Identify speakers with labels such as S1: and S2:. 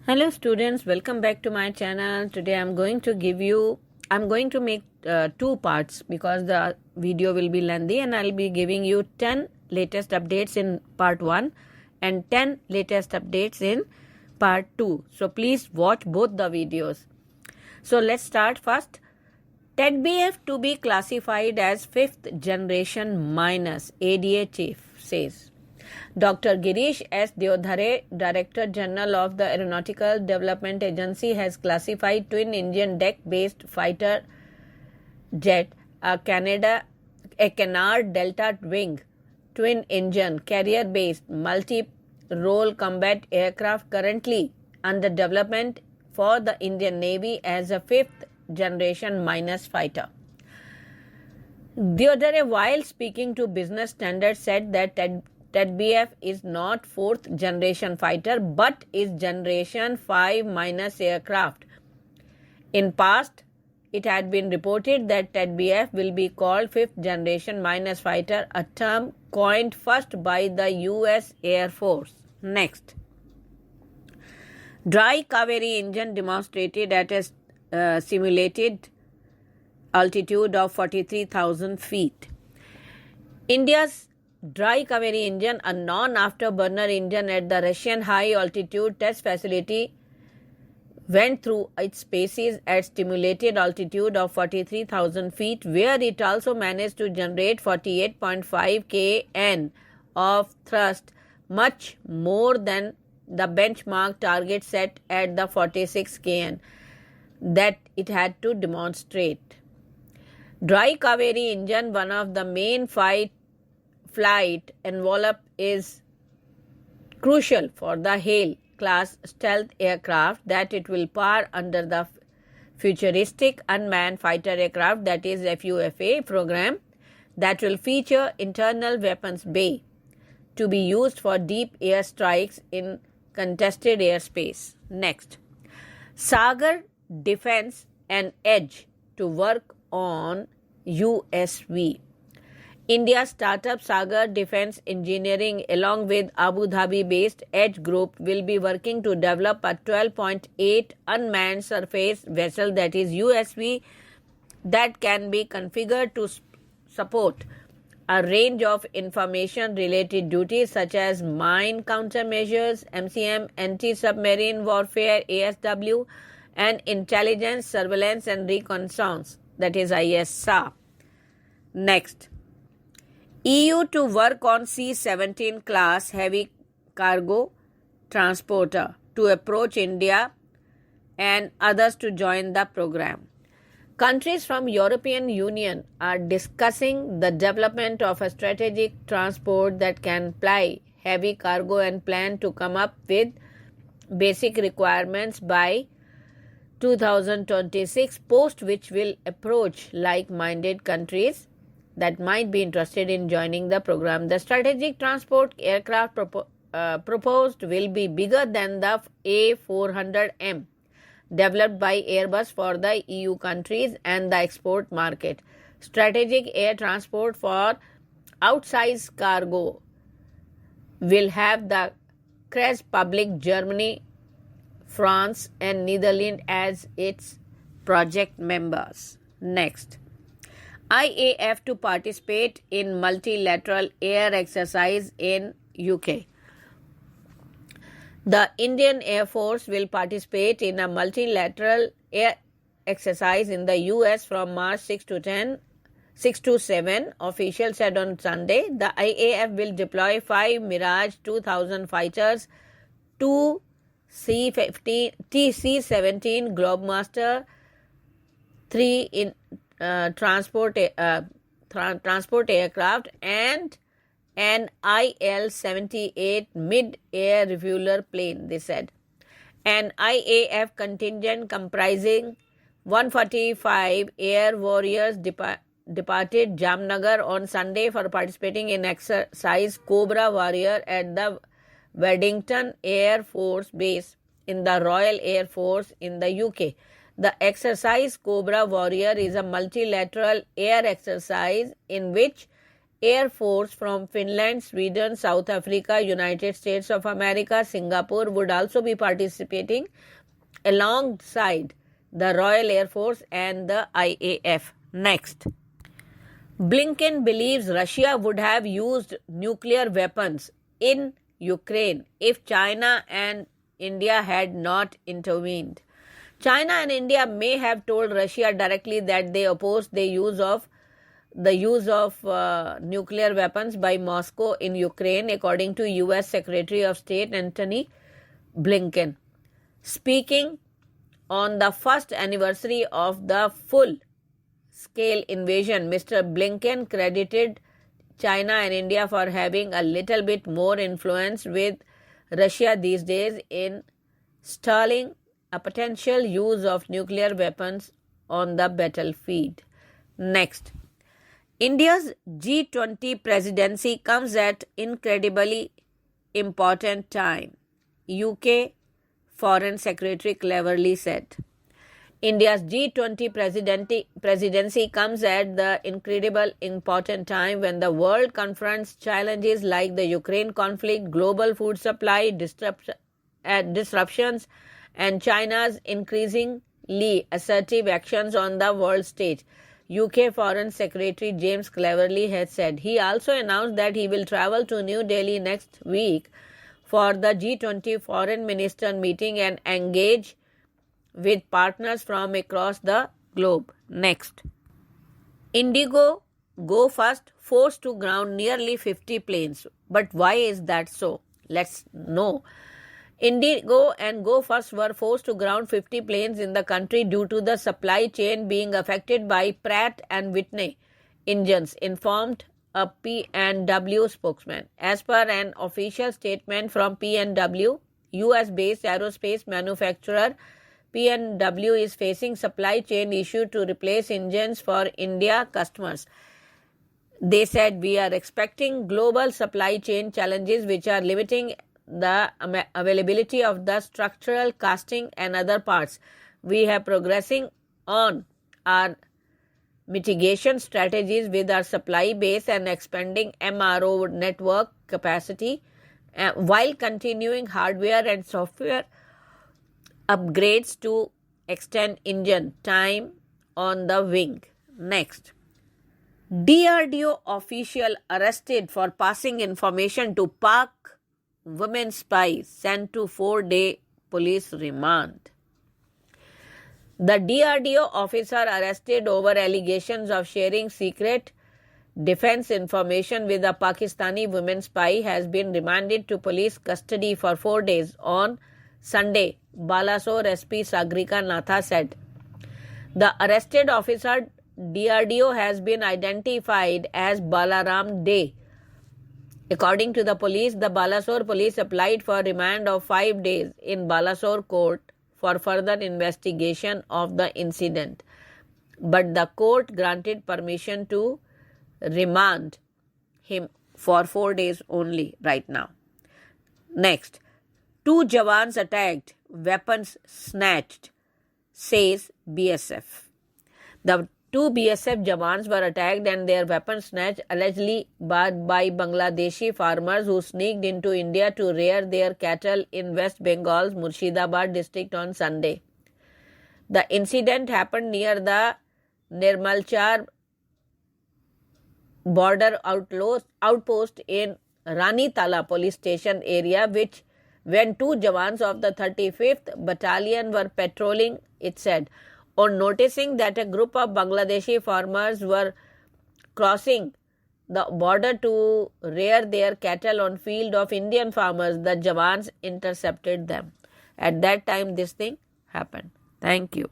S1: Hello students, welcome back to my channel. Today I'm going to make two parts because the video will be lengthy, and I'll be giving you 10 latest updates in part 1 and 10 latest updates in part 2. So please watch both the videos. So let's start first. TEDBF to be classified as 5th generation minus, ADA chief says. Dr. Girish S. Deodhare, Director General of the Aeronautical Development Agency, has classified twin engine deck-based fighter jet, a Canard Delta Wing, twin engine, carrier-based, multi-role combat aircraft currently under development for the Indian Navy as a 5th generation minus fighter. Deodhare, while speaking to Business Standard, said that TEDBF is not 4th generation fighter but is generation 5 minus aircraft. In past, it had been reported that TEDBF will be called 5th generation minus fighter, a term coined first by the US Air Force. Next. Dry Kaveri engine demonstrated at a simulated altitude of 43,000 feet. India's dry Kaveri engine, a non-afterburner engine at the Russian high-altitude test facility, went through its paces at stimulated altitude of 43,000 feet, where it also managed to generate 48.5 kN of thrust, much more than the benchmark target set at the 46 kN that it had to demonstrate. Dry Kaveri engine, one of the main flight envelope, is crucial for the HALE class stealth aircraft that it will power under the futuristic unmanned fighter aircraft, that is FUFA program, that will feature internal weapons bay to be used for deep air strikes in contested airspace. Next, Sagar Defense and Edge to work on USV. India's startup Sagar Defense Engineering, along with Abu Dhabi-based Edge Group, will be working to develop a 12.8 unmanned surface vessel, that is USV, that can be configured to support a range of information-related duties such as mine countermeasures, MCM, anti-submarine warfare, ASW, and intelligence, surveillance, and reconnaissance, that is ISR. Next, EU to work on C-17 class heavy cargo transporter to approach India and others to join the program. Countries from European Union are discussing the development of a strategic transport that can ply heavy cargo and plan to come up with basic requirements by 2026, post which will approach like-minded countries that might be interested in joining the program. The strategic transport aircraft proposed will be bigger than the A400M developed by Airbus for the EU countries and the export market. Strategic air transport for outsized cargo will have the Czech Republic, Germany, France, and Netherlands as its project members. Next, IAF to participate in multilateral air exercise in UK. The Indian Air Force will participate in a multilateral air exercise in the US from March 6 to 7, officials said on Sunday. The IAF will deploy 5 Mirage 2000 fighters, 2 C-17 Globemaster, 3 in transport aircraft, and an IL-78 mid-air refueler plane, they said. An IAF contingent comprising 145 air warriors departed Jamnagar on Sunday for participating in exercise Cobra Warrior at the Waddington Air Force Base in the Royal Air Force in the UK. The exercise Cobra Warrior is a multilateral air exercise in which Air Force from Finland, Sweden, South Africa, United States of America, Singapore would also be participating alongside the Royal Air Force and the IAF. Next. Blinken believes Russia would have used nuclear weapons in Ukraine if China and India had not intervened. China and India may have told Russia directly that they oppose the use of nuclear weapons by Moscow in Ukraine, according to U.S. Secretary of State Antony Blinken. Speaking on the first anniversary of the full-scale invasion, Mr. Blinken credited China and India for having a little bit more influence with Russia these days in stalling a potential use of nuclear weapons on the battlefield. Next. India's G20 presidency comes at incredibly important time, UK Foreign Secretary cleverly said. India's G20 presidency comes at the incredible important time when the world confronts challenges like the Ukraine conflict, global food supply disruptions, and China's increasingly assertive actions on the world stage. UK Foreign Secretary James Cleverly has said. He also announced that he will travel to New Delhi next week for the G20 Foreign Minister meeting and engage with partners from across the globe. Next. Indigo, GoFirst forced to ground nearly 50 planes. But why is that so? Let's know. Indigo and GoFirst were forced to ground 50 planes in the country due to the supply chain being affected by Pratt & Whitney engines, informed a P&W spokesman. As per an official statement from P&W, US-based aerospace manufacturer P&W is facing supply chain issue to replace engines for India customers. They said, "We are expecting global supply chain challenges which are limiting the availability of the structural casting and other parts. We are progressing on our mitigation strategies with our supply base and expanding MRO network capacity while continuing hardware and software upgrades to extend engine time on the wing." Next. DRDO official arrested for passing information to Pak women spies sent to 4-day police remand. The DRDO officer arrested over allegations of sharing secret defense information with a Pakistani women spy has been remanded to police custody for 4 days on Sunday, Balasore SP Sagrika Natha said. The arrested officer DRDO has been identified as Balaram Dey. According to the police, the Balasore police applied for remand of 5 days in Balasore court for further investigation of the incident. But the court granted permission to remand him for 4 days only right now. Next. 2 jawans attacked, weapons snatched, says BSF. The 2 BSF jawans were attacked and their weapons snatched allegedly by Bangladeshi farmers who sneaked into India to rear their cattle in West Bengal's Murshidabad district on Sunday. The incident happened near the Nirmalchar border outpost in Rani Tala police station area, which when 2 jawans of the 35th Battalion were patrolling, it said. On noticing that a group of Bangladeshi farmers were crossing the border to rear their cattle on field of Indian farmers, the jawans intercepted them. At that time, this thing happened. Thank you.